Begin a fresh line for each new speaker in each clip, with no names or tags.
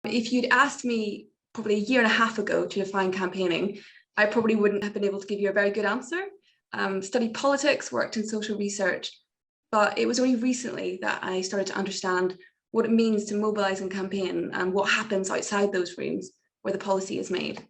If you'd asked me probably a year and a half ago to define campaigning, I probably wouldn't have been able to give you a very good answer. Studied politics, worked in social research, but it was only recently that I started to understand what it means to mobilise and campaign and what happens outside those rooms where the policy is made.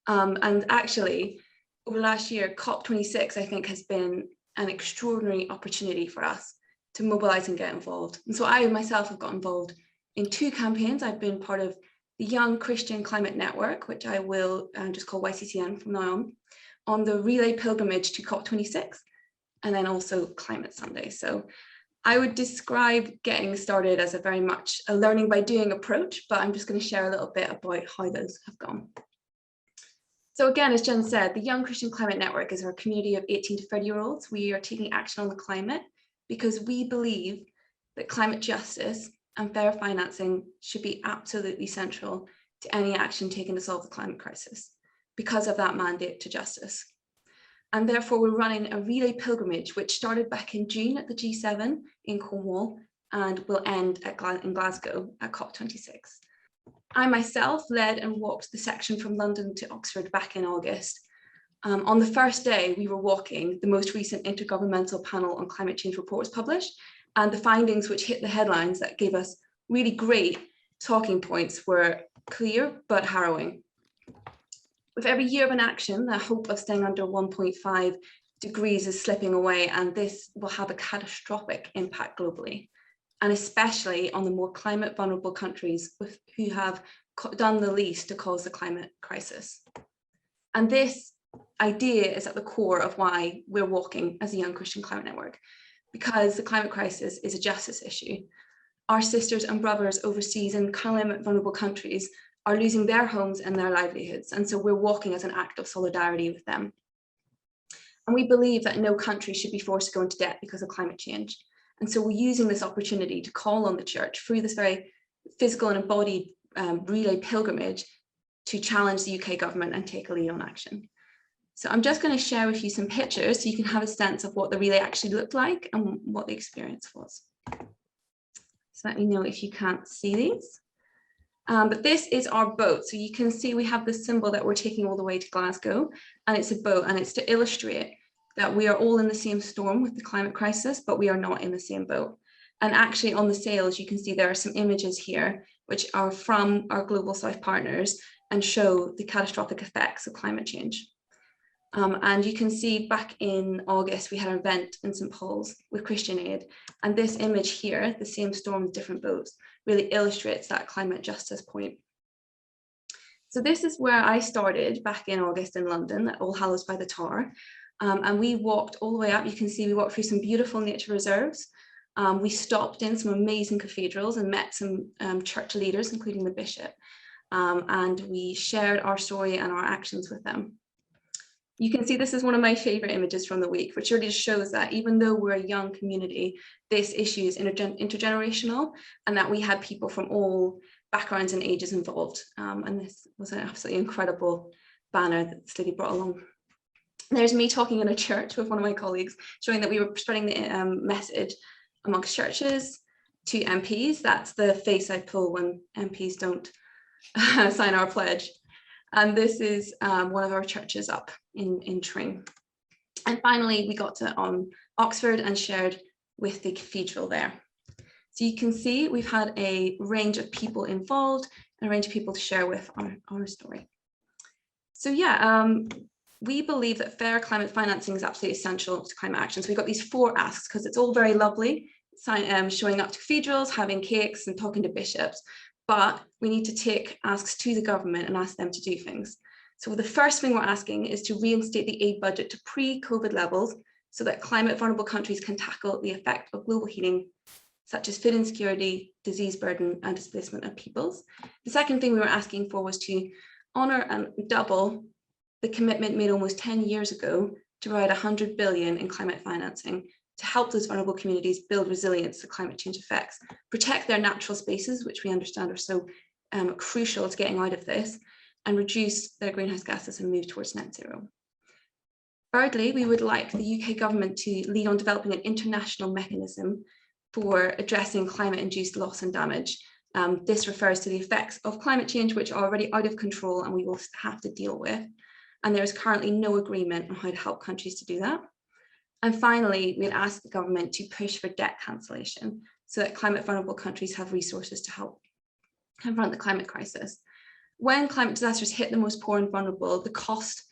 And actually, over the last year, COP26, I think, has been an extraordinary opportunity for us to mobilise and get involved. And so I myself have got involved in 2 campaigns. I've been part of the Young Christian Climate Network, which I will just call YCCN from now on the relay pilgrimage to COP26, and then also Climate Sunday. So I would describe getting started as a very much a learning by doing approach, but I'm just going to share a little bit about how those have gone. So again, as Jen said, the Young Christian Climate Network is our community of 18 to 30-year-olds. We are taking action on the climate because we believe that climate justice and fair financing should be absolutely central to any action taken to solve the climate crisis because of that mandate to justice. And therefore we're running a relay pilgrimage, which started back in June at the G7 in Cornwall and will end in Glasgow at COP26. I myself led and walked the section from London to Oxford back in August. On the first day we were walking, the most recent Intergovernmental Panel on Climate Change report was published, and the findings which hit the headlines that gave us really great talking points were clear but harrowing. With every year of inaction, the hope of staying under 1.5 degrees is slipping away, and this will have a catastrophic impact globally, and especially on the more climate vulnerable countries who have done the least to cause the climate crisis. And this idea is at the core of why we're walking as a Young Christian Climate Network, because the climate crisis is a justice issue. Our sisters and brothers overseas in climate vulnerable countries are losing their homes and their livelihoods, and so we're walking as an act of solidarity with them. And we believe that no country should be forced to go into debt because of climate change. And so we're using this opportunity to call on the church through this very physical and embodied relay pilgrimage to challenge the UK government and take a lead on action. So I'm just going to share with you some pictures so you can have a sense of what the relay actually looked like and what the experience was. So let me know if you can't see these. But this is our boat. So you can see we have the symbol that we're taking all the way to Glasgow, and it's a boat, and it's to illustrate that we are all in the same storm with the climate crisis, but we are not in the same boat. And actually on the sails, you can see there are some images here, which are from our Global South partners and show the catastrophic effects of climate change. And you can see back in August, we had an event in St. Paul's with Christian Aid. And this image here, the same storm with different boats, really illustrates that climate justice point. So this is where I started back in August in London at All Hallows by the Tower. And we walked all the way up. You can see we walked through some beautiful nature reserves. We stopped in some amazing cathedrals and met some church leaders, including the bishop. And we shared our story and our actions with them. You can see this is one of my favorite images from the week, which really shows that even though we're a young community, this issue is intergenerational, and that we had people from all backgrounds and ages involved. And this was an absolutely incredible banner that this lady brought along. There's me talking in a church with one of my colleagues, showing that we were spreading the message amongst churches to MPs. That's the face I pull when MPs don't sign our pledge. And this is one of our churches up in Tring. And finally, we got to Oxford and shared with the cathedral there. So you can see we've had a range of people involved and a range of people to share with our story. So yeah, we believe that fair climate financing is absolutely essential to climate action. So we've got these 4 asks, because it's all very lovely, showing up to cathedrals, having cakes and talking to bishops. But we need to take asks to the government and ask them to do things. So the first thing we're asking is to reinstate the aid budget to pre-COVID levels so that climate vulnerable countries can tackle the effect of global heating, such as food insecurity, disease burden, and displacement of peoples. The second thing we were asking for was to honour and double the commitment made almost 10 years ago to provide 100 billion in climate financing to help those vulnerable communities build resilience to climate change effects, protect their natural spaces, which we understand are so crucial to getting out of this, and reduce their greenhouse gases and move towards net zero. Thirdly, we would like the UK government to lead on developing an international mechanism for addressing climate-induced loss and damage. This refers to the effects of climate change, which are already out of control and we will have to deal with. And there is currently no agreement on how to help countries to do that. And finally, we'd ask the government to push for debt cancellation so that climate vulnerable countries have resources to help confront the climate crisis. When climate disasters hit the most poor and vulnerable, the cost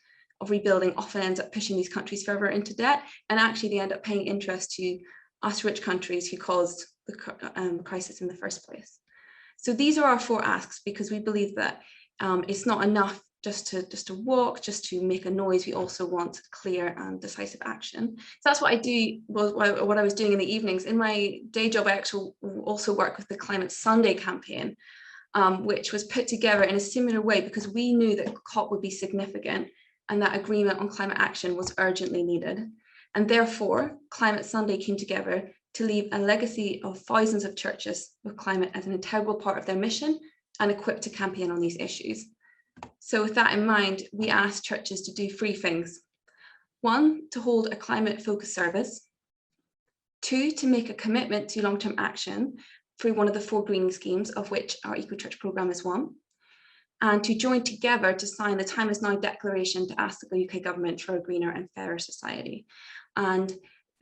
of rebuilding often ends up pushing these countries further into debt, and actually they end up paying interest to us rich countries who caused the crisis in the first place. So these are our 4 asks, because we believe that it's not enough just to walk, just to make a noise. We also want clear and decisive action. So that's what I do, what I was doing in the evenings. In my day job, I actually also work with the Climate Sunday campaign, which was put together in a similar way because we knew that COP would be significant and that agreement on climate action was urgently needed. And therefore, Climate Sunday came together to leave a legacy of thousands of churches with climate as an integral part of their mission and equipped to campaign on these issues. So with that in mind, we asked churches to do 3 things. 1, to hold a climate-focused service. 2, to make a commitment to long-term action through one of the 4 greening schemes, of which our Eco-Church programme is one. And to join together to sign the Time Is Now declaration to ask the UK government for a greener and fairer society. And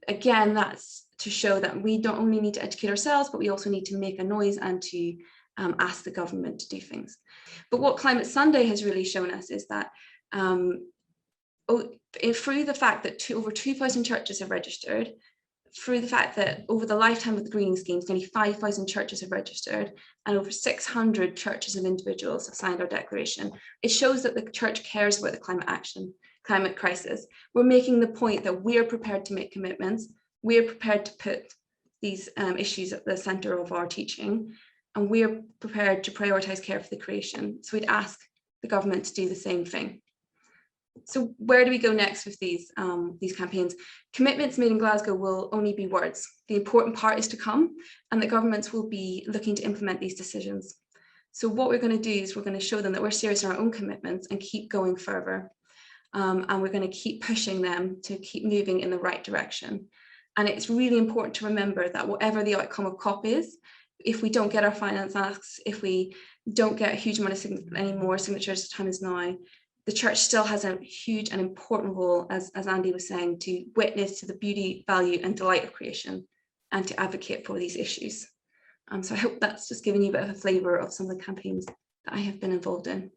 again, that's to show that we don't only need to educate ourselves, but we also need to make a noise and to ask the government to do things. But what Climate Sunday has really shown us is that through the fact that over 2,000 churches have registered, through the fact that over the lifetime of the greening schemes, nearly 5,000 churches have registered and over 600 churches and individuals have signed our declaration, it shows that the church cares about the climate crisis. We're making the point that we're prepared to make commitments. We're prepared to put these issues at the centre of our teaching, and we're prepared to prioritise care for the creation. So we'd ask the government to do the same thing. So where do we go next with these campaigns? Commitments made in Glasgow will only be words. The important part is to come, and the governments will be looking to implement these decisions. So what we're going to do is we're going to show them that we're serious in our own commitments and keep going further. And we're going to keep pushing them to keep moving in the right direction. And it's really important to remember that whatever the outcome of COP is, if we don't get our finance asks, if we don't get a huge amount of any more signatures, Time Is Now, the church still has a huge and important role, as Andy was saying, to witness to the beauty, value and delight of creation and to advocate for these issues. So I hope that's just given you a bit of a flavour of some of the campaigns that I have been involved in.